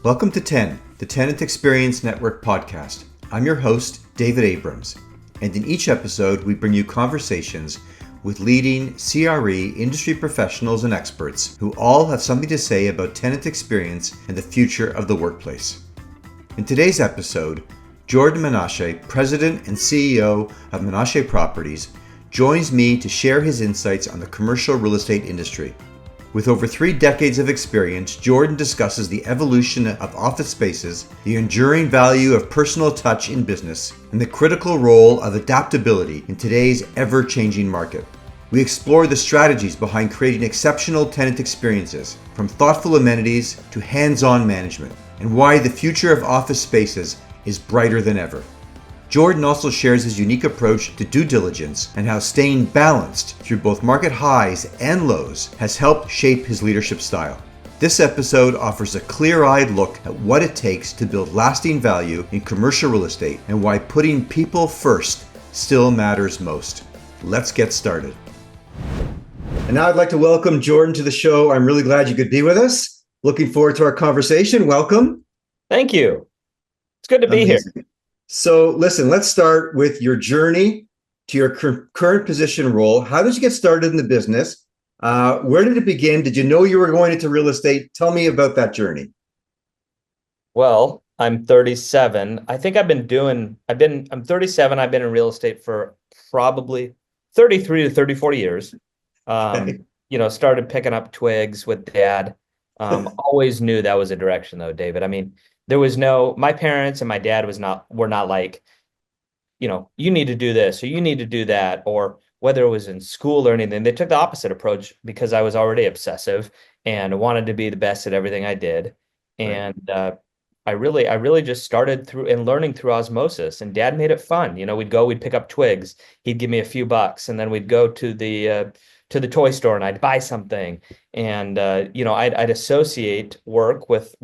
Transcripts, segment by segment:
Welcome to the Tenant Experience Network podcast. I'm your host, David Abrams, and in each episode, we bring you conversations with leading CRE industry professionals and experts who all have something to say about tenant experience and the future of the workplace. In today's episode, Jordan Menashe, President and CEO of Menashe Properties, joins me to share his insights on the commercial real estate industry. With over 3 decades of experience, Jordan discusses the evolution of office spaces, the enduring value of personal touch in business, and the critical role of adaptability in today's ever-changing market. We explore the strategies behind creating exceptional tenant experiences, from thoughtful amenities to hands-on management, and why the future of office spaces is brighter than ever. Jordan also shares his unique approach to due diligence and how staying balanced through both market highs and lows has helped shape his leadership style. This episode offers a clear-eyed look at what it takes to build lasting value in commercial real estate and why putting people first still matters most. Let's get started. And now I'd like to welcome Jordan to the show. I'm really glad you could be with us. Looking forward to our conversation. Welcome. Thank you. It's good to be here. So listen, let's start with your journey to your current position role. How did you get started in the business? Where did it begin? Did you know you were going into real estate? Tell me about that journey. Well, I'm 37. I think I'm 37. I've been in real estate for probably 33 to 34 years. Started picking up twigs with dad. Always knew that was a direction though, David. I mean, my parents and my dad were not like, you need to do this or you need to do that, or whether it was in school or anything. They took the opposite approach because I was already obsessive and wanted to be the best at everything I did. And I really just started learning through osmosis, and dad made it fun. We'd pick up twigs. He'd give me a few bucks, and then we'd go to the toy store and I'd buy something. And, I'd associate work with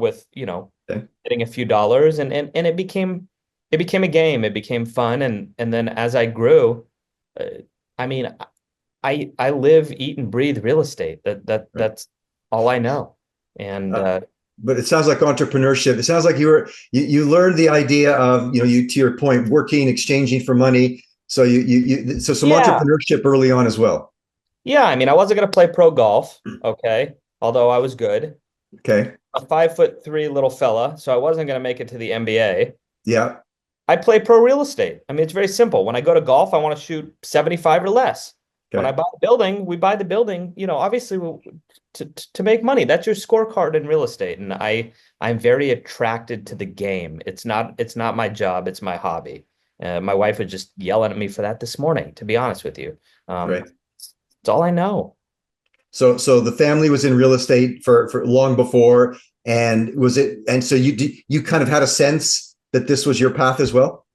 getting a few dollars, and it became a game. It became fun. And then as I grew, I live, eat, and breathe real estate. That's all I know. And but it sounds like entrepreneurship. It sounds like you learned the idea of, you to your point, working, exchanging for money. So some entrepreneurship early on as well. Yeah, I wasn't going to play pro golf, okay, although I was good. Okay. A 5'3" little fella, so I wasn't going to make it to the NBA. Yeah. I play pro real estate. It's very simple. When I go to golf, I want to shoot 75 or less. Okay. When I buy a building, we buy the building, obviously to make money. That's your scorecard in real estate. And I'm very attracted to the game. It's not my job, it's my hobby. My wife was just yelling at me for that this morning, to be honest with you. Right. It's all I know. So the family was in real estate for long before, and so you kind of had a sense that this was your path as well?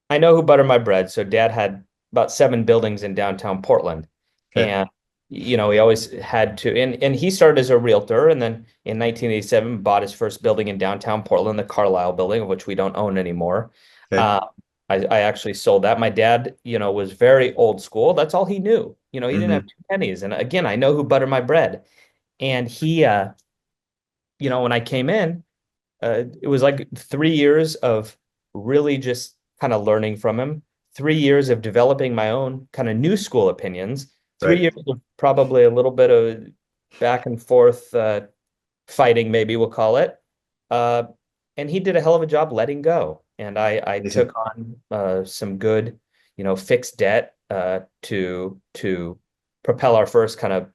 I know who buttered my bread. So dad had about 7 buildings in downtown Portland. Okay. And he always had to, and he started as a realtor, and then in 1987 bought his first building in downtown Portland, the Carlisle building, of which we don't own anymore. Okay. I actually sold that. My dad, was very old school. That's all he knew. He didn't have 2 pennies. And again, I know who buttered my bread. And he, when I came in, it was like 3 years of really just kind of learning from him, 3 years of developing my own kind of new school opinions, 3 years of probably a little bit of back and forth fighting, maybe we'll call it. And he did a hell of a job letting go. And I took on some good, fixed debt to propel our first kind of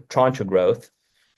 tranche of growth.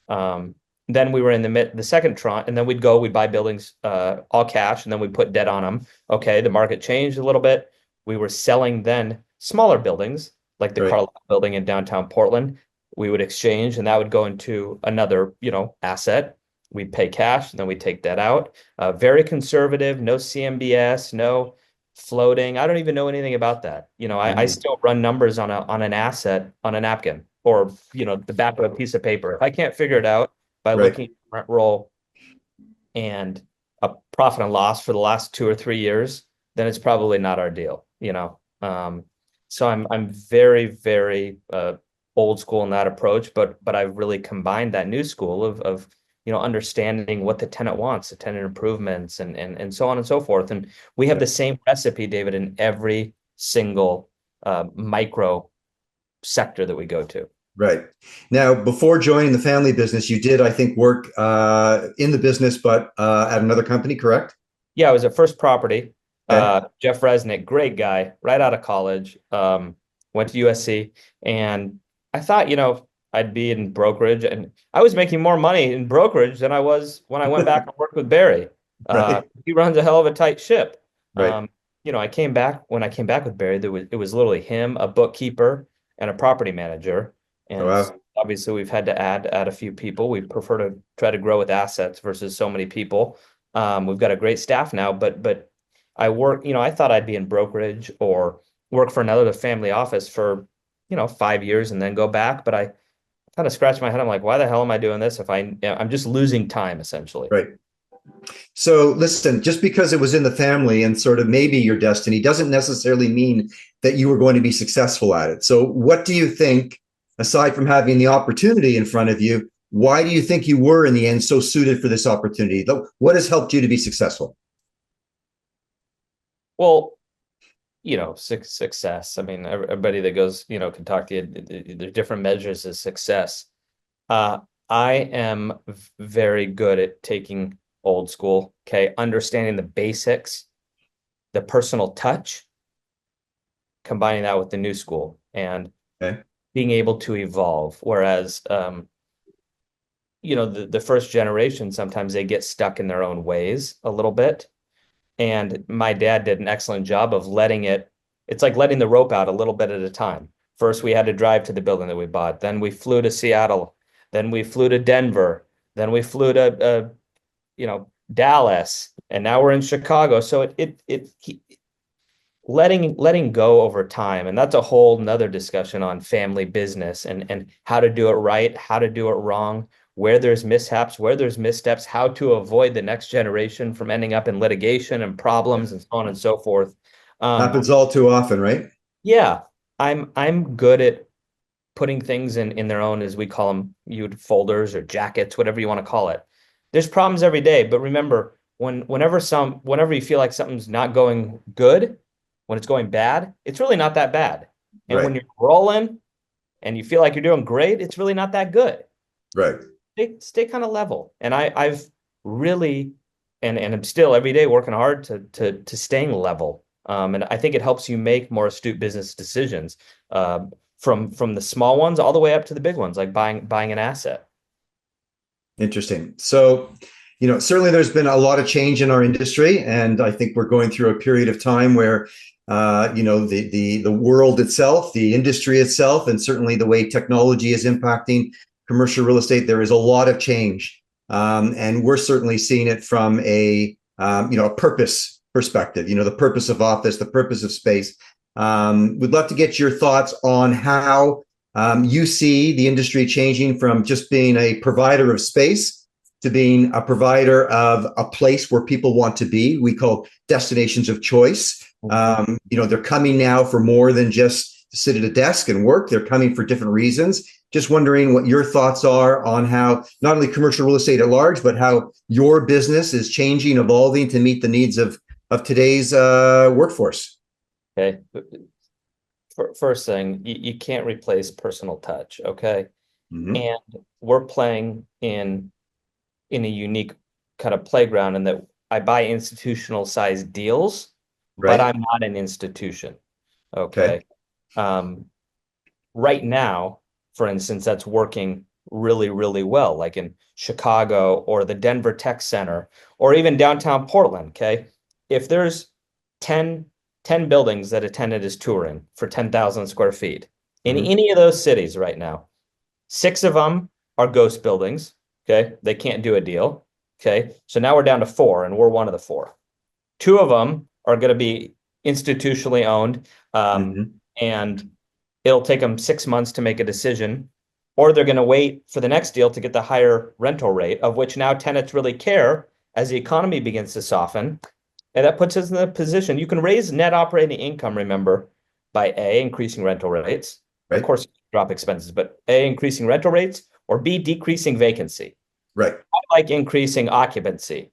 Then we were in the second tranche, and then we'd buy buildings all cash, and then we'd put debt on them. Okay, the market changed a little bit. We were selling then smaller buildings like the Carlisle building in downtown Portland. We would exchange, and that would go into another, asset. We'd pay cash, and then we'd take debt out. Very conservative, no CMBS, no floating. I don't even know anything about that. I still run numbers on an asset on a napkin, or, the back of a piece of paper. If I can't figure it out by looking at rent roll and a profit and loss for the last 2 or 3 years, then it's probably not our deal, So I'm very, very old school in that approach, but I've really combined that new school of understanding what the tenant wants, the tenant improvements, and so on and so forth. And we have the same recipe, David, in every single micro sector that we go to. Right. Now, before joining the family business, you did, I think, work in the business, but at another company, correct? Yeah, I was at First Property. Okay. Jeff Resnick, great guy, right out of college. Went to USC, and I thought, I'd be in brokerage, and I was making more money in brokerage than I was when I went back and worked with Barry. Right. He runs a hell of a tight ship. Right. I came back when I came back with Barry, it was literally him, a bookkeeper, and a property manager. Oh, And wow. obviously we've had to add a few people. We prefer to try to grow with assets versus so many people. We've got a great staff now, but I work, I thought I'd be in brokerage or work for another family office for, 5 years and then go back. But I kind of scratched my head. I'm like, why the hell am I doing this if I'm just losing time essentially? Right. So listen, just because it was in the family and sort of maybe your destiny doesn't necessarily mean that you were going to be successful at it. So what do you think, aside from having the opportunity in front of you, why do you think you were in the end so suited for this opportunity? What has helped you to be successful? Well, success. I mean, everybody that goes, can talk to you. There's different measures of success. Uh, I am very good at taking old school, okay, understanding the basics, the personal touch, combining that with the new school, and Okay. being able to evolve. Whereas, the first generation, sometimes they get stuck in their own ways a little bit. And my dad did an excellent job of it's like letting the rope out a little bit at a time. First, we had to drive to the building that we bought. Then we flew to Seattle. Then we flew to Denver. Then we flew to, Dallas. And now we're in Chicago. So letting go over time. And that's a whole nother discussion on family business and how to do it right, how to do it wrong, where there's mishaps, where there's missteps, how to avoid the next generation from ending up in litigation and problems and so on and so forth. Happens all too often, right? Yeah, I'm good at putting things in their own, as we call them, folders or jackets, whatever you want to call it. There's problems every day, but remember, whenever you feel like something's not going good, when it's going bad, it's really not that bad. And when Right. you're rolling and you feel like you're doing great, it's really not that good. Right. Stay kind of level. And I've really and I'm still every day working hard to staying level. And I think it helps you make more astute business decisions, from the small ones all the way up to the big ones, like buying an asset. Interesting. So, certainly there's been a lot of change in our industry, and I think we're going through a period of time where, the world itself, the industry itself, and certainly the way technology is impacting commercial real estate, there is a lot of change, and we're certainly seeing it from a purpose perspective. The purpose of office, the purpose of space. We'd love to get your thoughts on how you see the industry changing from just being a provider of space to being a provider of a place where people want to be. We call destinations of choice. They're coming now for more than just to sit at a desk and work. They're coming for different reasons. Just wondering what your thoughts are on how not only commercial real estate at large, but how your business is changing, evolving to meet the needs of today's workforce. Okay. First thing, you can't replace personal touch. Okay. Mm-hmm. And we're playing in a unique kind of playground in that I buy institutional sized deals, but Right. I'm not an institution. Okay. Okay. Right now, for instance, that's working really, really well, like in Chicago or the Denver Tech Center or even downtown Portland. Okay. If there's 10, 10 buildings that a tenant is touring for 10,000 square feet in Mm-hmm. any of those cities right now, 6 of them are ghost buildings. Okay. They can't do a deal. Okay. So now we're down to 4, and we're one of the 4. 2 of them are going to be institutionally owned, Mm-hmm. and it'll take them 6 months to make a decision, or they're going to wait for the next deal to get the higher rental rate, of which now tenants really care as the economy begins to soften. And that puts us in the position you can raise net operating income, remember, by A, increasing rental rates. Of Right. course, drop expenses, but A, increasing rental rates, or B, decreasing vacancy. Right. like increasing occupancy.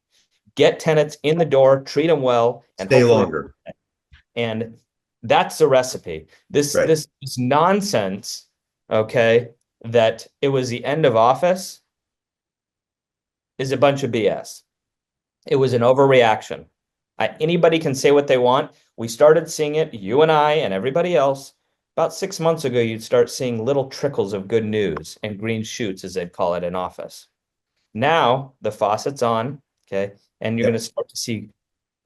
Get tenants in the door, treat them well, and Stay hopefully, longer. and that's the recipe. This Right. this this nonsense, okay, that it was the end of office is a bunch of BS. It was an overreaction. Anybody can say what they want. We started seeing it, you and I and everybody else. About 6 months ago, you'd start seeing little trickles of good news and green shoots, as they'd call it in office. Now the faucet's on, okay, and you're going to start to see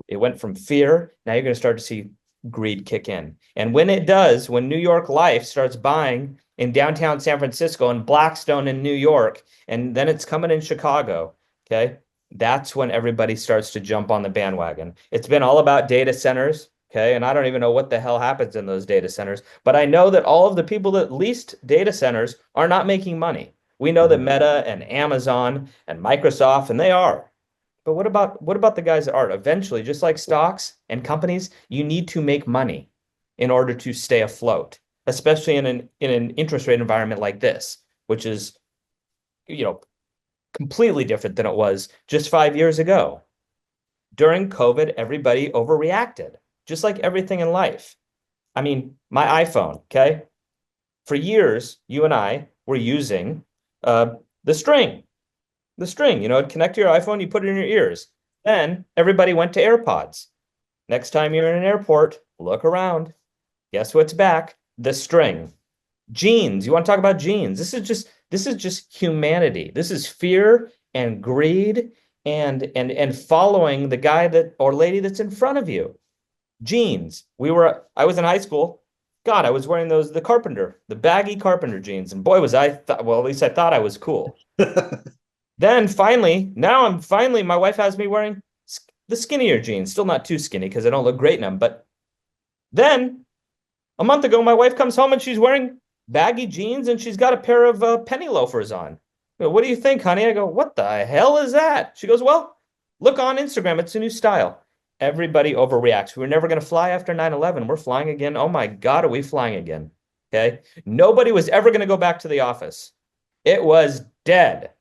it went from fear. Now you're going to start to see greed kick in. And when it does, when New York Life starts buying in downtown San Francisco and Blackstone in New York, and then it's coming in Chicago, okay, that's when everybody starts to jump on the bandwagon. It's been all about data centers, okay, and I don't even know what the hell happens in those data centers, but I know that all of the people that leased data centers are not making money. We know that Meta and Amazon and Microsoft, and they are. But what about the guys that aren't? Eventually, just like stocks and companies, you need to make money in order to stay afloat, especially in an interest rate environment like this, which is, completely different than it was just 5 years ago. During COVID, everybody overreacted, just like everything in life. I mean, my iPhone, okay? For years, you and I were using the string. The string, connect to your iPhone, you put it in your ears. Then everybody went to AirPods. Next time you're in an airport, look around. Guess what's back? The string. Jeans. You want to talk about jeans? This is just humanity. This is fear and greed and following the guy that or lady that's in front of you. Jeans. I was in high school. God, I was wearing the baggy carpenter jeans. And boy, at least I thought I was cool. Then finally, my wife has me wearing the skinnier jeans. Still not too skinny because I don't look great in them. But then a month ago, my wife comes home and she's wearing baggy jeans and she's got a pair of penny loafers on. What do you think, honey? I go, what the hell is that? She goes, well, look on Instagram. It's a new style. Everybody overreacts. We're never going to fly after 9/11. We're flying again. Oh my God, are we flying again? Okay. Nobody was ever going to go back to the office. It was dead.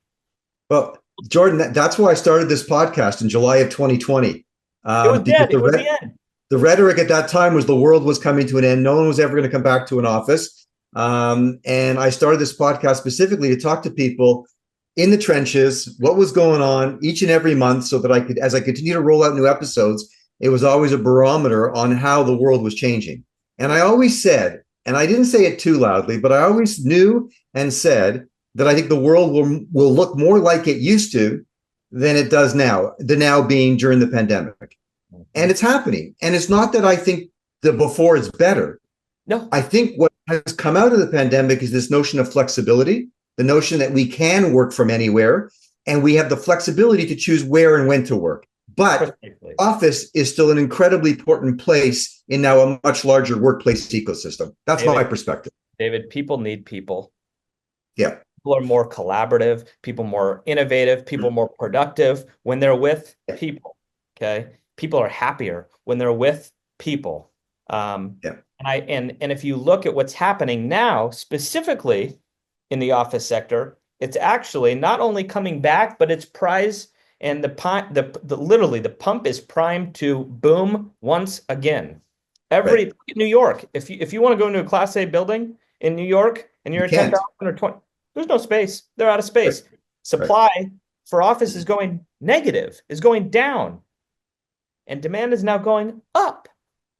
Well, Jordan, that's why I started this podcast in July of 2020. It was dead. It was the end. The rhetoric at that time was the world was coming to an end. No one was ever going to come back to an office. And I started this podcast specifically to talk to people in the trenches, what was going on each and every month, so that I could, as I continue to roll out new episodes, it was always a barometer on how the world was changing. And I always said, and I didn't say it too loudly, but I always knew and said that I think the world will look more like it used to than it does now, the now being during the pandemic. And it's happening. And it's not that I think the before is better. No. I think what has come out of the pandemic is this notion of flexibility, the notion that we can work from anywhere, and we have the flexibility to choose where and when to work. But office is still an incredibly important place in now a much larger workplace ecosystem. That's my perspective. David, people need people. Yeah. People are more collaborative, people more innovative, people more productive when they're with people. Okay. People are happier when they're with people. And if you look at what's happening now, specifically in the office sector, it's actually not only coming back, but it's prized, and literally the pump is primed to boom once again. New York, if you want to go into a Class A building in New York and you're a 10,000 or 20, there's no space. They're out of space. Right. Supply for office is going negative, is going down, and demand is now going up.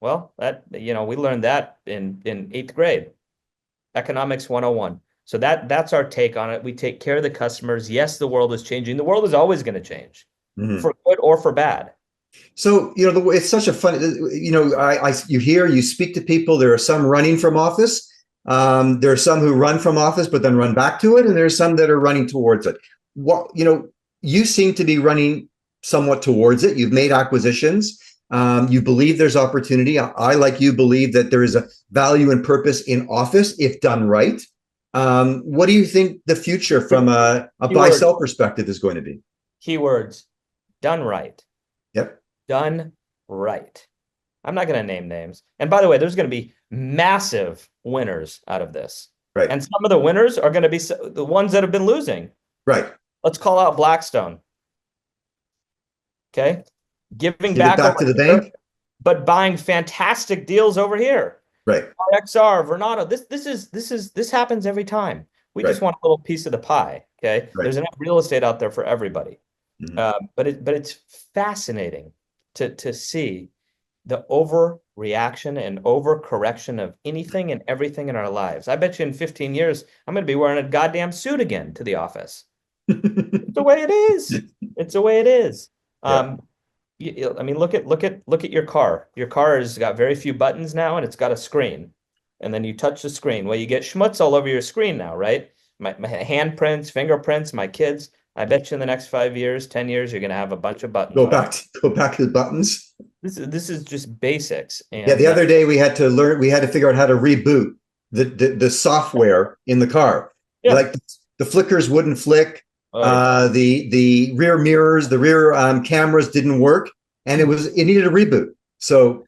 Well, we learned that in 8th grade, economics 101. So that's our take on it. We take care of the customers. Yes, the world is changing. The world is always going to change, for good or for bad. So, it's such a fun, you speak to people. There are some running from office. There are some who run from office, but then run back to it. And there are some that are running towards it. You seem to be running somewhat towards it. You've made acquisitions. You believe there's opportunity. I, like you, believe that there is a value and purpose in office if done right. What do you think the future from a buy-sell perspective is going to be? Keywords, done right. Yep. Done right. I'm not going to name names. And by the way, there's going to be massive winners out of this. Right. And some of the winners are going to be the ones that have been losing. Right. Let's call out Blackstone. Okay. Giving Give it back back over to the here, bank. but buying fantastic deals over here. Right. XR, Vernado. This happens every time. We Right. just want a little piece of the pie. Okay. Right. There's enough real estate out there for everybody. Mhm. But it's fascinating to see the overreaction and overcorrection of anything and everything in our lives. I bet you in 15 years, I'm going to be wearing a goddamn suit again to the office. It's the way it is. It's the way it is. Yeah. I mean, look at your car. Your car has got very few buttons now, and it's got a screen. And then you touch the screen. Well, you get schmutz all over your screen now, right? My handprints, fingerprints, my kids. I bet you in the next 5 years, 10 years, you're going to have a bunch of buttons Go on it. back. Go back to the buttons. This is just basics. Yeah. The And other day we had to learn. We had to figure out how to reboot the software in the car. yeah, Like the flickers wouldn't flick. oh, yeah. The rear mirrors, the rear cameras didn't work, and it needed a reboot. So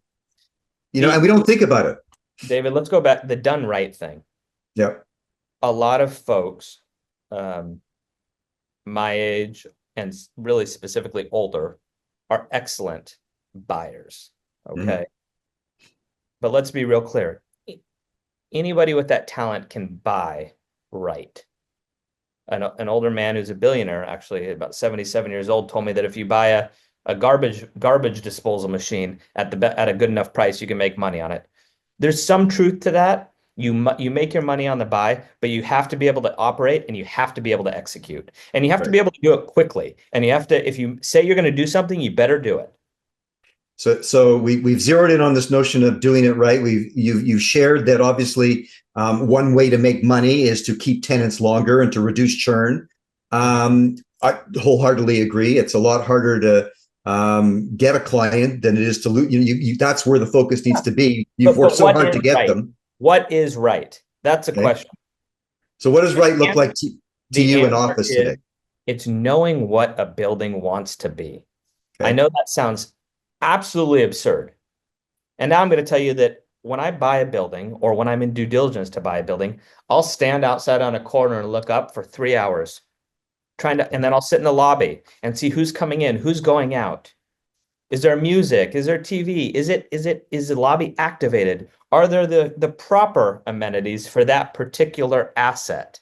and we don't think about it. David, let's go back the done right thing. Yeah. A lot of folks, my age and really specifically older, are excellent buyers. Okay. But let's be real clear. Anybody with that talent can buy right. An older man who's a billionaire, actually about 77 years old, told me that if you buy a garbage disposal machine at a good enough price, you can make money on it. There's some truth to that. You make your money on the buy, but you have to be able to operate and you have to be able to execute. And you have to be able to do it quickly. And you have to, if you say you're going to do something, you better do it. So we've zeroed in on this notion of doing it right. You've shared that obviously one way to make money is to keep tenants longer and to reduce churn. I wholeheartedly agree. It's a lot harder to get a client than it is to lose. That's where the focus needs to be. You've worked so hard to get them. What is right? That's a question. So what does right look like to you in office today? It's knowing what a building wants to be. I know that sounds absolutely absurd. And now I'm going to tell you that when I buy a building or when I'm in due diligence to buy a building, I'll stand outside on a corner and look up for 3 hours and then I'll sit in the lobby and see who's coming in, who's going out. Is there music? Is there TV? Is the lobby activated? Are there the proper amenities for that particular asset?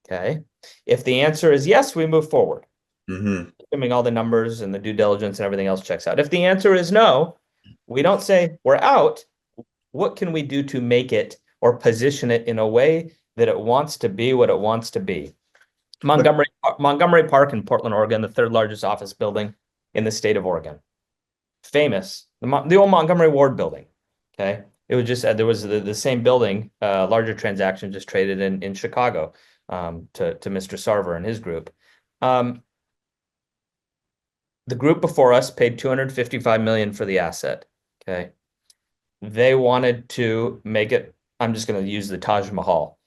Okay. If the answer is yes, we move forward. Assuming all the numbers and the due diligence and everything else checks out. If the answer is no, we don't say we're out. What can we do to make it or position it in a way that it wants to be what it wants to be? Montgomery Park in Portland, Oregon, the third largest office building in the state of Oregon. Famous, the old Montgomery Ward building. Okay. It was just, there was the same building, larger transaction just traded in Chicago to Mr. Sarver and his group. The group before us paid $255 million for the asset. Okay. They wanted to make it, I'm just going to use the Taj Mahal.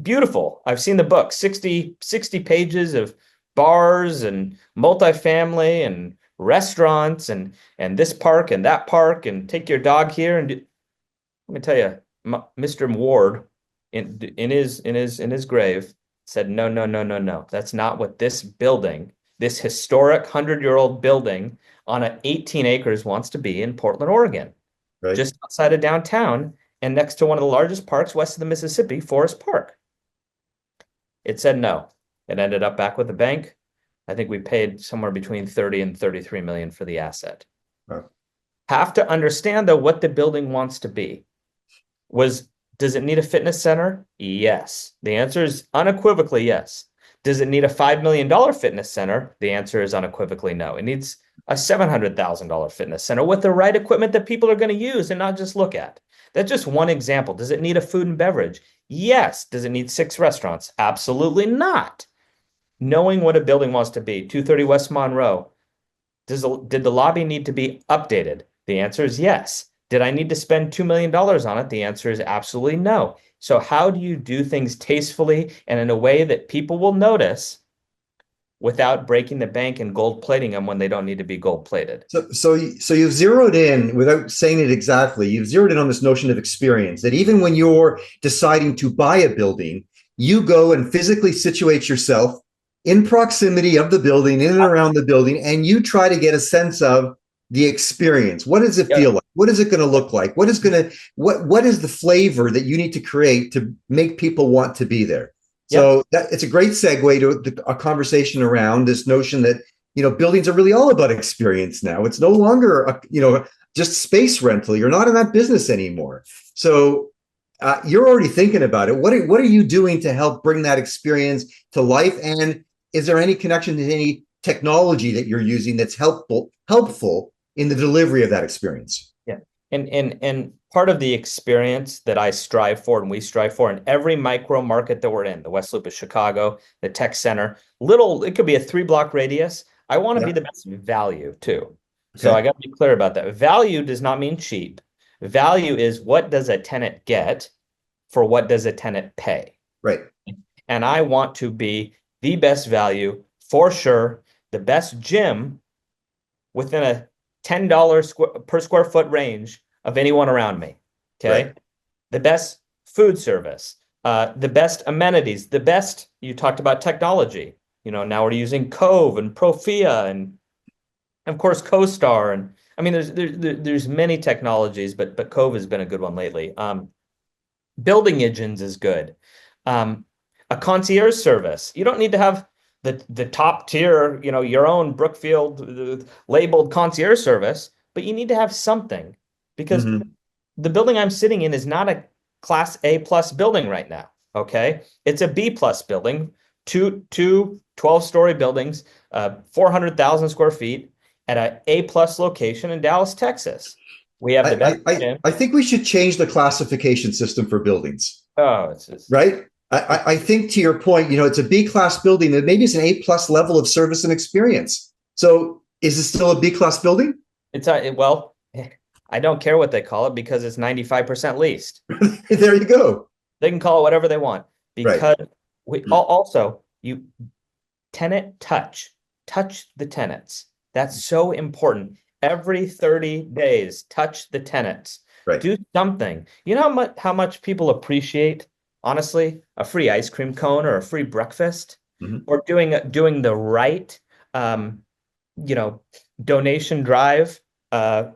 Beautiful. I've seen the book, 60 pages of bars and multifamily and restaurants and this park and that park and take your dog here. And let me tell you, Mr. Ward in his grave said, no. That's not what this building, this historic 100-year-old building on 18 acres wants to be in Portland, Oregon, just outside of downtown and next to one of the largest parks west of the Mississippi, Forest Park. It said no. It ended up back with the bank. I think we paid somewhere between 30 and 33 million for the asset. Have to understand though what the building wants to be. Does it need a fitness center? Yes. The answer is unequivocally yes. Does it need a $5 million fitness center? The answer is unequivocally no. It needs a $700,000 fitness center with the right equipment that people are going to use and not just look at. That's just one example. Does it need a food and beverage? Yes. Does it need 6 restaurants? Absolutely not. Knowing what a building wants to be, 230 West Monroe, did the lobby need to be updated? The answer is yes. Did I need to spend $2 million on it? The answer is absolutely no. So how do you do things tastefully and in a way that people will notice without breaking the bank and gold plating them when they don't need to be gold plated? So you've zeroed in, without saying it exactly, you've zeroed in on this notion of experience, that even when you're deciding to buy a building, you go and physically situate yourself in proximity of the building, in and around the building, and you try to get a sense of the experience. What does it feel like? What is it going to look like? What is the flavor that you need to create to make people want to be there? So it's a great segue to a conversation around this notion that, buildings are really all about experience now. It's no longer, just space rental. You're not in that business anymore. So you're already thinking about it. What are you doing to help bring that experience to life? And is there any connection to any technology that you're using that's helpful in the delivery of that experience? Yeah. And part of the experience that I strive for and we strive for in every micro market that we're in, the West Loop of Chicago, the tech center, it could be a 3-block radius. I want to be the best value too. Okay. So I got to be clear about that. Value does not mean cheap. Value is, what does a tenant get for what does a tenant pay? Right. And I want to be the best value for sure, the best gym within a $10 per square foot range of anyone around me. Okay. Right. The best food service, the best amenities, the best, you talked about technology. Now we're using Cove and Profia and of course CoStar. And I mean, there's many technologies, but Cove has been a good one lately. Building engines is good. A concierge service. You don't need to have the top tier, your own Brookfield labeled concierge service, but you need to have something, because the building I'm sitting in is not a class A plus building right now. Okay. It's a B plus building, two 12-story buildings, 400,000 square feet at an A plus location in Dallas, Texas. We have the best. I think we should change the classification system for buildings. Oh, it's just right. I think, to your point, it's a B class building that maybe it's an A plus level of service and experience. So is it still a B class building? Well, I don't care what they call it, because it's 95% leased. There you go. They can call it whatever they want, because you tenant touch the tenants. That's so important. Every 30 days, touch the tenants. Right. Do something. You know how much people appreciate, honestly, a free ice cream cone or a free breakfast, or doing the right, donation drive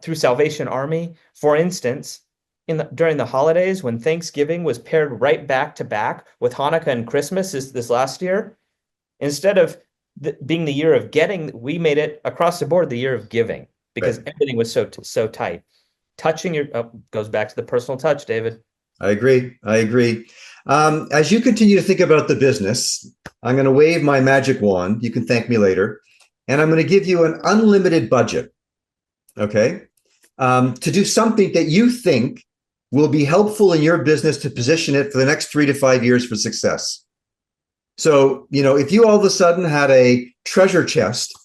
through Salvation Army. For instance, during the holidays, when Thanksgiving was paired right back to back with Hanukkah and Christmas this last year, instead of being the year of getting, we made it across the board the year of giving, because everything was so tight. Touching goes back to the personal touch, David. I agree. As you continue to think about the business, I'm going to wave my magic wand. You can thank me later. And I'm going to give you an unlimited budget, okay, to do something that you think will be helpful in your business to position it for the next 3 to 5 years for success. So, if you all of a sudden had a treasure chest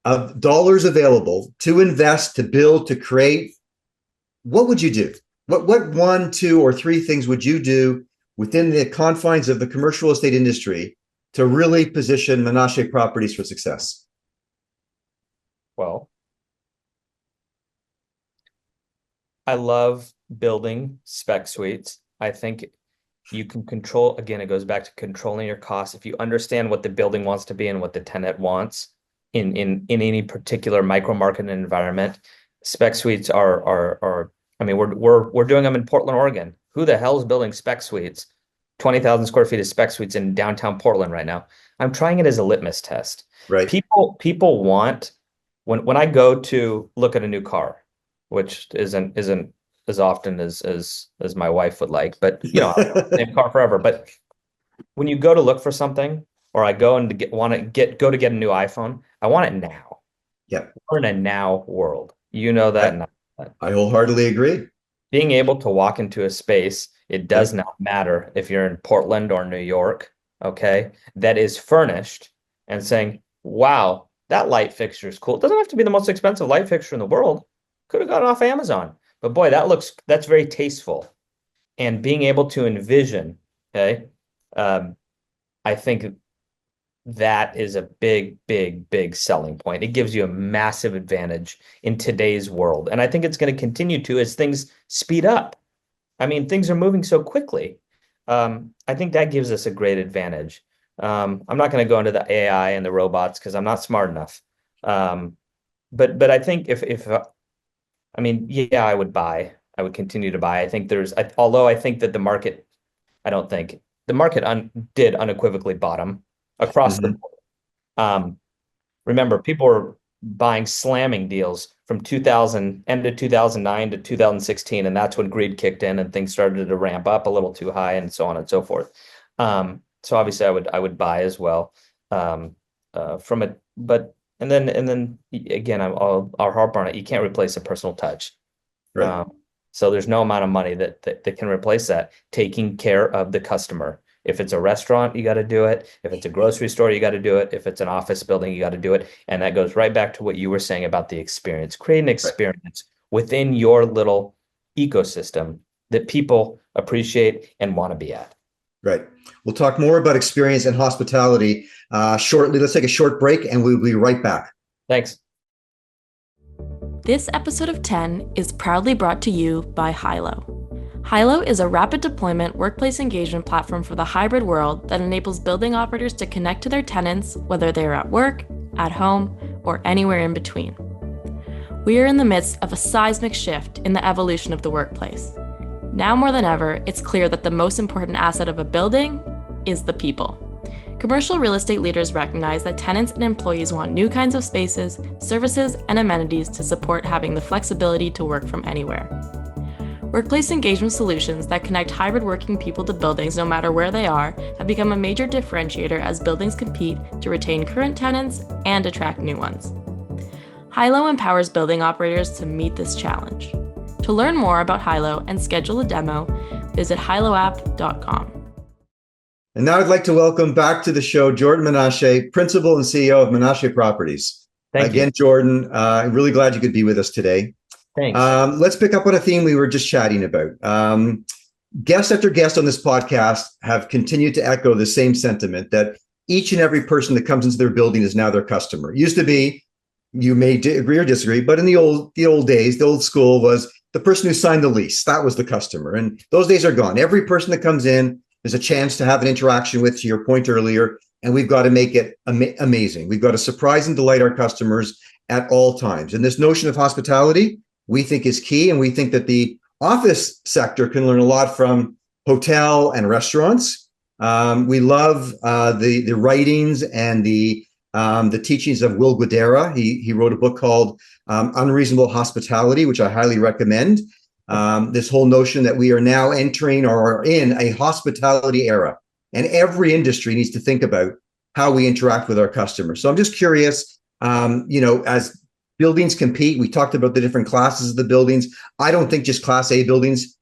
of dollars available to invest, to build, to create, what would you do? What 1, 2, or 3 things would you do within the confines of the commercial estate industry to really position Menashe Properties for success? Well, I love building spec suites. I think you can control, again, it goes back to controlling your costs. If you understand what the building wants to be and what the tenant wants in any particular micro market environment, spec suites are I mean, we're doing them in Portland, Oregon. Who the hell is building spec suites? 20,000 square feet of spec suites in downtown Portland right now. I'm trying it as a litmus test. Right. People want, when I go to look at a new car, which isn't as often as my wife would like, but same car forever. But when you go to look for something, or I go and get a new iPhone, I want it now. Yeah. We're in a now world. You know that. I wholeheartedly agree. Being able to walk into a space, it does not matter if you're in Portland or New York, okay, that is furnished, and saying, wow, that light fixture is cool. It doesn't have to be the most expensive light fixture in the world. Could have got it off Amazon. But boy, that's very tasteful. And being able to envision, okay, I think that is a big, big, big selling point. It gives you a massive advantage in today's world. And I think it's going to continue to as things speed up. I mean, things are moving so quickly. I think that gives us a great advantage. I'm not going to go into the AI and the robots because I'm not smart enough. Um, but I think I mean, yeah, I would buy. I would continue to buy. I think although I think that the market, I don't think the market did unequivocally bottom across the Hmm. board. Remember, people were buying slamming deals from 2000, end of 2009 to 2016, and that's when greed kicked in and things started to ramp up a little too high and so on and so forth. So obviously I would buy as well. From it, but and then again, I'll harp on it. You can't replace a personal touch. Right. Um, so there's no amount of money that can replace that. Taking care of the customer. If it's a restaurant, you got to do it. If it's a grocery store, you got to do it. If it's an office building, you got to do it. And that goes right back to what you were saying about the experience. Create an Right. experience within your little ecosystem that people appreciate and want to be at. Right. We'll talk more about experience and hospitality shortly. Let's take a short break and we'll be right back. Thanks. This episode of 10 is proudly brought to you by Hilo. Hilo is a rapid deployment workplace engagement platform for the hybrid world that enables building operators to connect to their tenants, whether they are at work, at home, or anywhere in between. We are in the midst of a seismic shift in the evolution of the workplace. Now more than ever, it's clear that the most important asset of a building is the people. Commercial real estate leaders recognize that tenants and employees want new kinds of spaces, services, and amenities to support having the flexibility to work from anywhere. Workplace engagement solutions that connect hybrid working people to buildings no matter where they are have become a major differentiator as buildings compete to retain current tenants and attract new ones. Hilo empowers building operators to meet this challenge. To learn more about Hilo and schedule a demo, visit hiloapp.com. And now I'd like to welcome back to the show Jordan Menashe, Principal and CEO of Menashe Properties. Thank you. Again, Jordan, I'm really glad you could be with us today. Thanks. Let's pick up on a theme we were just chatting about. Guest after guest on this podcast have continued to echo the same sentiment that each and every person that comes into their building is now their customer. It used to be, you may agree or disagree, but in the old days, the old school was the person who signed the lease. That was the customer. And those days are gone. Every person that comes in is a chance to have an interaction with, to your point earlier, and we've got to make it amazing. We've got to surprise and delight our customers at all times. And this notion of hospitality, we think is key. And we think that the office sector can learn a lot from hotel and restaurants. We love the writings and the teachings of Will Guidara. He wrote a book called Unreasonable Hospitality, which I highly recommend. This whole notion that we are now entering or are in a hospitality era, and every industry needs to think about how we interact with our customers. So I'm just curious, as buildings compete, we talked about the different classes of the buildings. I don't think just Class A buildings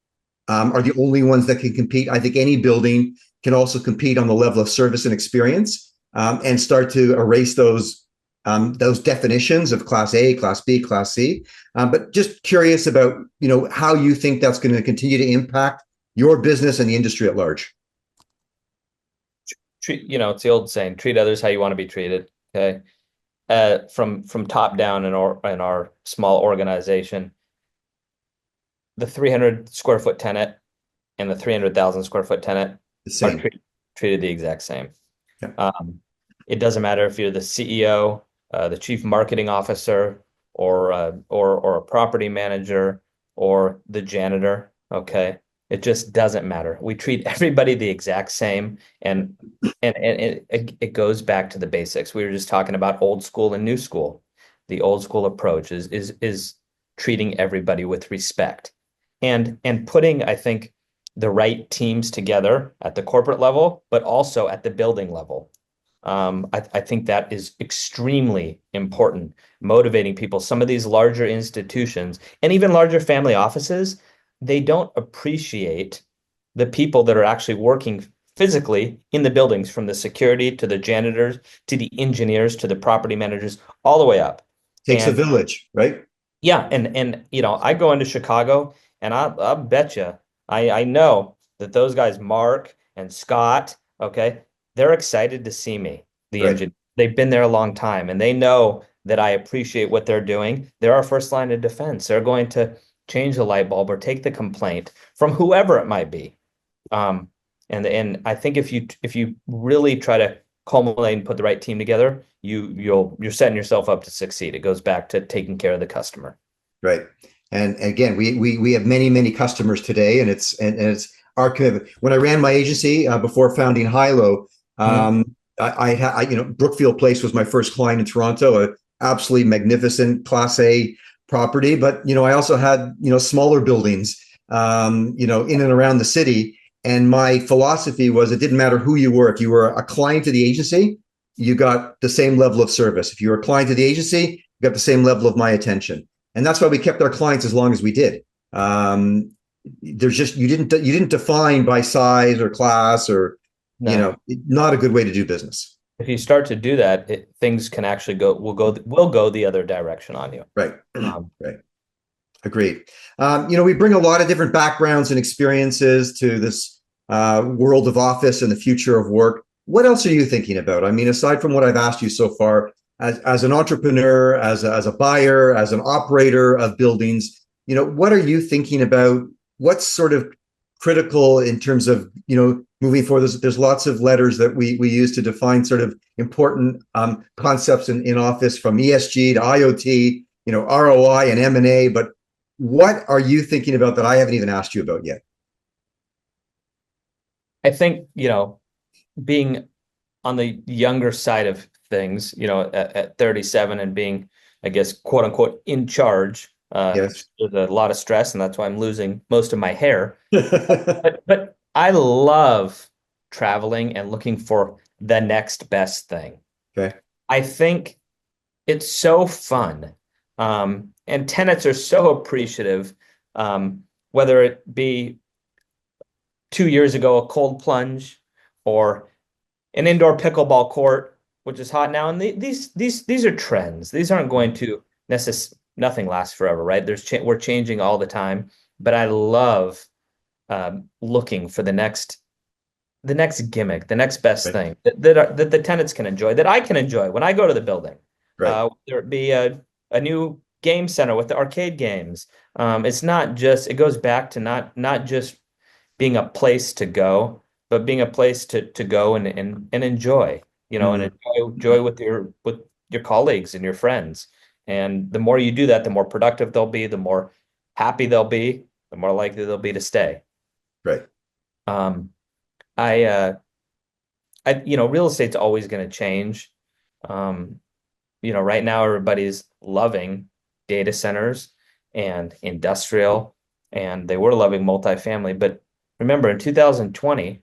are the only ones that can compete. I think any building can also compete on the level of service and experience, and start to erase those definitions of Class A, Class B, Class C. But just curious about, how you think that's going to continue to impact your business and the industry at large. It's the old saying, treat others how you want to be treated. Okay. From top down in our small organization, the 300 square foot tenant and the 300,000 square foot tenant are treated the exact same. Yeah. It doesn't matter if you're the CEO, the chief marketing officer, or a property manager, or the janitor. Okay, it just doesn't matter. We treat everybody the exact same, and it goes back to the basics. We were just talking about old school and new school. The old school approach is treating everybody with respect, and putting, I think, the right teams together at the corporate level, but also at the building level. I think that is extremely important, motivating people. Some of these larger institutions and even larger family offices, they don't appreciate the people that are actually working physically in the buildings, from the security to the janitors to the engineers to the property managers, all the way up. Takes a village, right? Yeah, and I go into Chicago, and I'll bet you, I know that those guys, Mark and Scott, okay, they're excited to see me, the Right. engineer. They've been there a long time, and they know that I appreciate what they're doing. They're our first line of defense. They're going to change the light bulb or take the complaint from whoever it might be. And I think if you really try to culminate and put the right team together, you're setting yourself up to succeed. It goes back to taking care of the customer. Right. And again, we have many customers today, and it's our commitment. When I ran my agency before founding Hilo, Brookfield Place was my first client in Toronto, a absolutely magnificent Class A property. But I also had smaller buildings, in and around the city. And my philosophy was it didn't matter who you were. If you were a client to the agency, you got the same level of service. If you were a client to the agency, you got the same level of my attention. And that's why we kept our clients as long as we did. There's just you didn't define by size or class or not a good way to do business. If you start to do that, things can actually will go the other direction on you. Right. Right. Agreed. We bring a lot of different backgrounds and experiences to this world of office and the future of work. What else are you thinking about? I mean, aside from what I've asked you so far, as an entrepreneur, as a buyer, as an operator of buildings, what are you thinking about? What's sort of critical in terms of, moving forward? There's lots of letters that we use to define sort of important concepts in office, from ESG to IoT, ROI and M&A. But what are you thinking about that I haven't even asked you about yet? I think, being on the younger side of things, at 37 and being, I guess, quote unquote, in charge. Yes. There's a lot of stress, and that's why I'm losing most of my hair. but I love traveling and looking for the next best thing. Okay. I think it's so fun. And tenants are so appreciative, whether it be 2 years ago, a cold plunge, or an indoor pickleball court, which is hot now. And these are trends. These aren't going to nothing lasts forever, right? We're changing all the time, but I love looking for the next gimmick, the next best thing that the tenants can enjoy, that I can enjoy when I go to the building. Right. Whether it be a new game center with the arcade games. It goes back to not just being a place to go, but being a place to go and enjoy, and enjoy with your colleagues and your friends. And the more you do that, the more productive they'll be, the more happy they'll be, the more likely they'll be to stay. Right. Real estate's always going to change. Right now everybody's loving data centers and industrial, and they were loving multifamily. But remember, in 2020,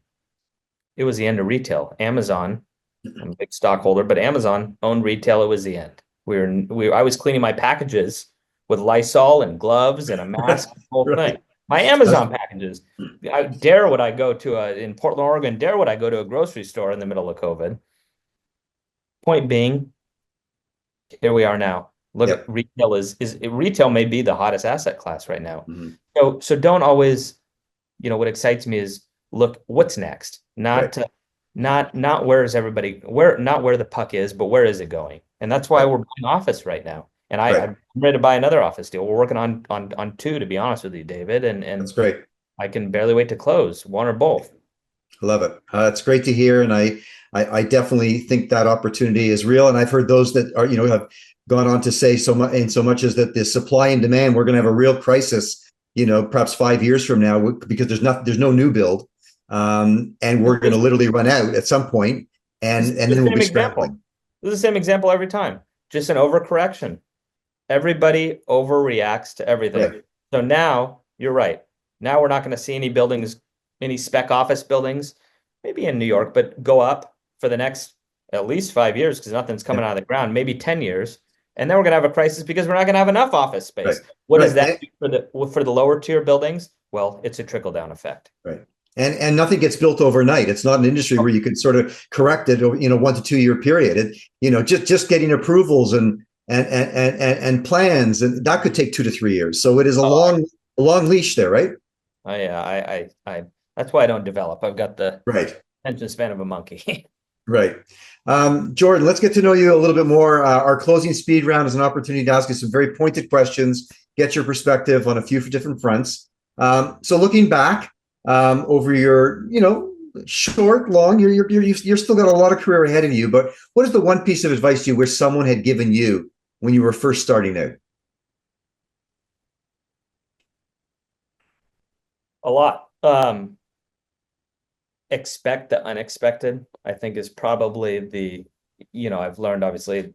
it was the end of retail. Amazon, I'm a big stockholder, but Amazon owned retail. It was the end. I was cleaning my packages with Lysol and gloves and a mask, the whole thing. My Amazon packages. In Portland, Oregon, dare would I go to a grocery store in the middle of COVID? Point being, here we are now. Look, retail may be the hottest asset class right now. Mm-hmm. So don't always, what excites me is look what's next. Not where is everybody, not where the puck is, but where is it going? And that's why we're buying office right now. And I'm ready to buy another office deal. We're working on two, to be honest with you, David. And that's great. I can barely wait to close one or both. I love it. It's great to hear. And I definitely think that opportunity is real. And I've heard those that are, have gone on to say so much as that the supply and demand, we're going to have a real crisis, perhaps 5 years from now, because there's no new build. And we're going to literally run out at some point, and then we'll be scrambling. This is the same example every time. Just an overcorrection. Everybody overreacts to everything. Right. So now you're right. Now we're not going to see any spec office buildings, maybe in New York, but go up for the next at least 5 years, because nothing's coming out of the ground, maybe 10 years. And then we're going to have a crisis because we're not going to have enough office space. Right. What does that do for the lower tier buildings? Well, it's a trickle down effect. Right. And nothing gets built overnight. It's not an industry where you can sort of correct it over 1 to 2 year period. Just getting approvals and plans, and that could take 2 to 3 years. So it is a long leash there, right? I that's why I don't develop. I've got the attention span of a monkey. Right. Jordan, let's get to know you a little bit more. Our closing speed round is an opportunity to ask you some very pointed questions, get your perspective on a few different fronts. So looking back over your, short, long. You're still got a lot of career ahead of you. But what is the one piece of advice you wish someone had given you when you were first starting out? A lot. Expect the unexpected, I think, is probably I've learned obviously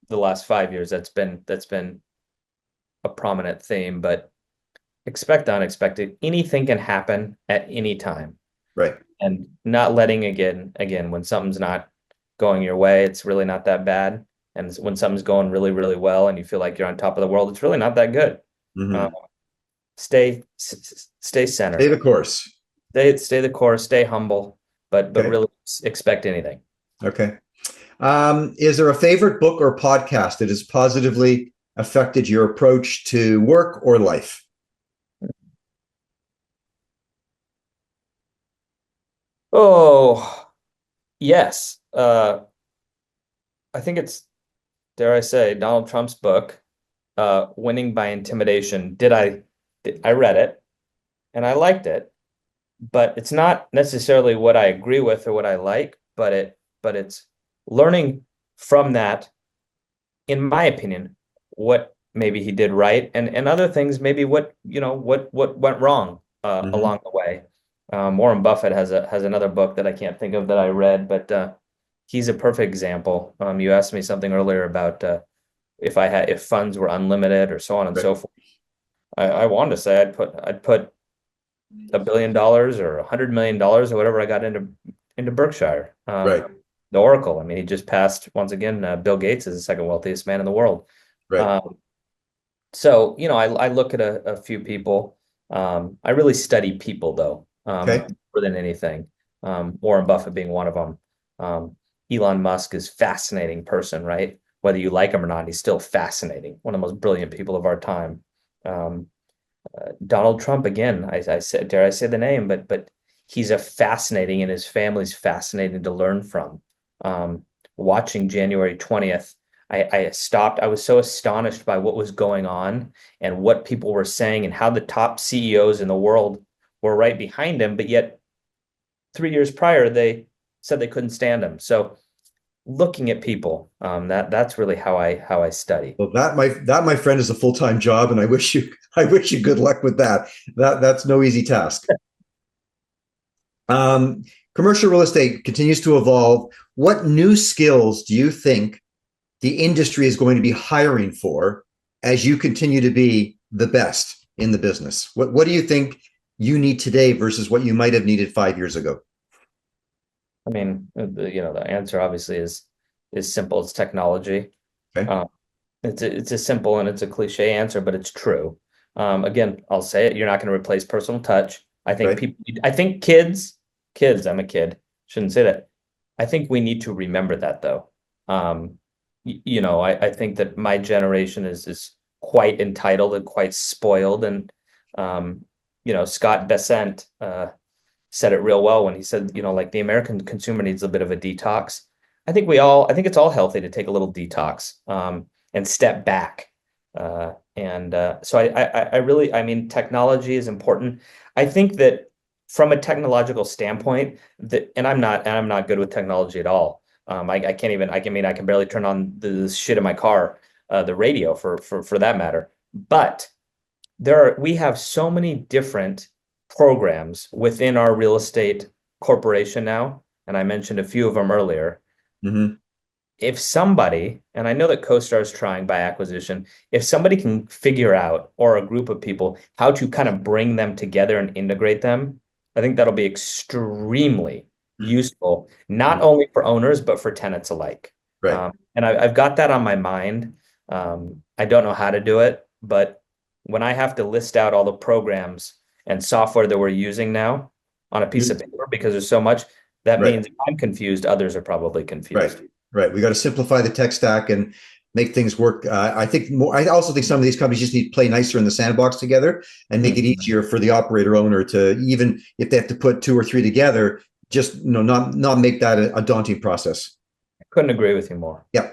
the last 5 years that's been a prominent theme, but expect the unexpected. Anything can happen at any time. Right. And not letting again, when something's not going your way, it's really not that bad. And when something's going really, really well and you feel like you're on top of the world, it's really not that good. Mm-hmm. Stay Stay centered. the course. Stay the course, stay humble, but Okay. really expect anything. Okay. Is there a favorite book or podcast that has positively affected your approach to work or life? Oh, yes. I think it's, dare I say, Donald Trump's book, Winning by Intimidation. I read it and I liked it, but it's not necessarily what I agree with or what I like, but it's learning from that, in my opinion, what maybe he did right and other things, maybe what went wrong Mm-hmm. along the way. Warren Buffett has another book that I can't think of that I read, but he's a perfect example. You asked me something earlier about if funds were unlimited or so on and Right. so forth. I wanted to say I'd put $1 billion or $100 million or whatever I got into Berkshire. Right. The Oracle. I mean, he just passed once again. Bill Gates is the second wealthiest man in the world. Right. So I look at a few people. I really study people though, Okay. more than anything. Warren Buffett being one of them. Elon Musk is a fascinating person, right? Whether you like him or not, he's still fascinating. One of the most brilliant people of our time. Donald Trump, again, I said, dare I say the name, but he's a fascinating, and his family's fascinating to learn from. Watching January 20th, I stopped. I was so astonished by what was going on and what people were saying and how the top CEOs in the world were right behind him, but yet 3 years prior, they said they couldn't stand him. So looking at people, that's really how I study. Well, my friend, is a full-time job, and I wish you good luck with that. That's no easy task. Commercial real estate continues to evolve. What new skills do you think the industry is going to be hiring for as you continue to be the best in the business? What do you think you need today versus what you might have needed 5 years ago? I mean, the answer obviously is simple. It's technology. Okay. It's a simple and it's a cliche answer, but it's true. Again, I'll say it. You're not going to replace personal touch. I think Right. I think kids. I'm a kid. Shouldn't say that. I think we need to remember that though. I think that my generation is quite entitled and quite spoiled, and Scott Bessent said it real well when he said, like the American consumer needs a bit of a detox. I think it's all healthy to take a little detox and step back. So I mean, technology is important. I think that from a technological standpoint, and I'm not good with technology at all. I can barely turn on the shit in my car, the radio for that matter. But we have so many different programs within our real estate corporation now, and I mentioned a few of them earlier. Mm-hmm. If somebody, and I know that CoStar is trying by acquisition, if somebody can figure out, or a group of people, how to kind of bring them together and integrate them, I think that'll be extremely useful, not only for owners, but for tenants alike. Right. And I've got that on my mind. I don't know how to do it, but when I have to list out all the programs and software that we're using now on a piece of paper, because there's so much, that Right. means if I'm confused, others are probably confused. Right. We got to simplify the tech stack and make things work. I also think some of these companies just need to play nicer in the sandbox together and make it easier for the operator owner to, even if they have to put two or three together, just not make that a daunting process. I couldn't agree with you more. Yeah.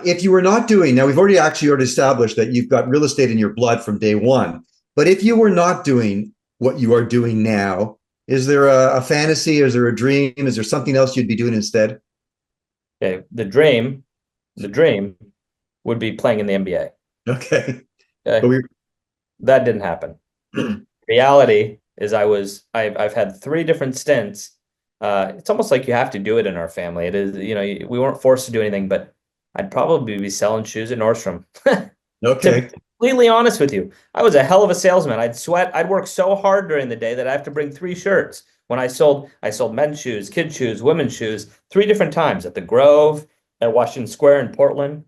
If you were not doing, now we've already established that you've got real estate in your blood from day one, but if you were not doing what you are doing now, Is there a fantasy? Is there a dream? Is there something else you'd be doing instead? Okay, the dream would be playing in the NBA. Okay. Okay? But That didn't happen. Reality is I've had 3 different stints. It's almost like you have to do it in our family. It is, we weren't forced to do anything, but I'd probably be selling shoes at Nordstrom. Okay. To be completely honest with you, I was a hell of a salesman. I'd sweat. I'd work so hard during the day that I have to bring 3 shirts. When I sold men's shoes, kids' shoes, women's shoes, 3 different times at the Grove, at Washington Square in Portland.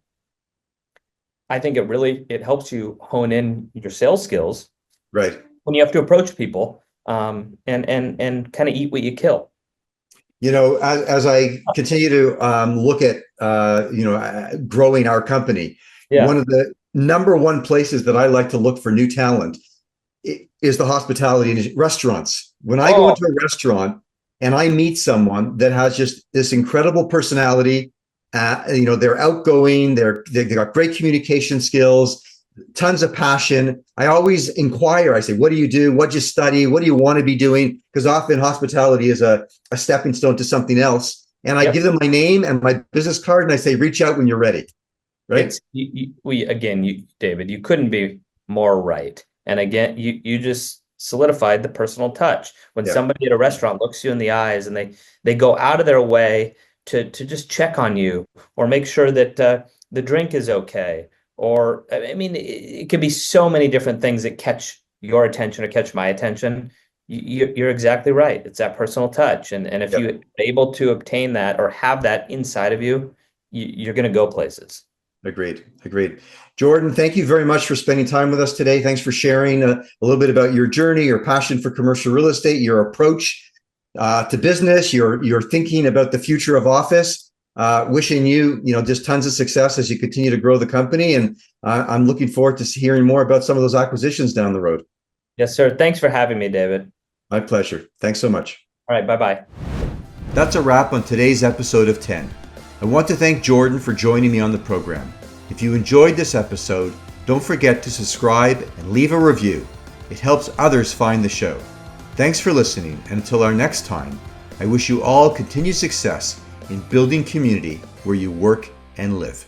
I think it helps you hone in your sales skills Right. when you have to approach people, and kind of eat what you kill. As I continue to look at growing our company, one of the number one places that I like to look for new talent is the hospitality and restaurants. When I go into a restaurant and I meet someone that has just this incredible personality, they're outgoing, they've got great communication skills, tons of passion. I always inquire. I say, what do you do? What do you study? What do you want to be doing? Because often hospitality is a stepping stone to something else. And I give them my name and my business card, and I say, reach out when you're ready. Right? David, you couldn't be more right. And again, you just solidified the personal touch. When somebody at a restaurant looks you in the eyes and they go out of their way to just check on you or make sure that the drink is okay. Or, I mean, it could be so many different things that catch your attention or catch my attention. You're exactly right. It's that personal touch. And if you're able to obtain that or have that inside of you, you're going to go places. Agreed. Jordan, thank you very much for spending time with us today. Thanks for sharing a little bit about your journey, your passion for commercial real estate, your approach to business, your thinking about the future of office. Wishing you, just tons of success as you continue to grow the company. And I'm looking forward to hearing more about some of those acquisitions down the road. Yes, sir. Thanks for having me, David. My pleasure. Thanks so much. All right. Bye-bye. That's a wrap on today's episode of 10. I want to thank Jordan for joining me on the program. If you enjoyed this episode, don't forget to subscribe and leave a review. It helps others find the show. Thanks for listening, and until our next time, I wish you all continued success in building community where you work and live.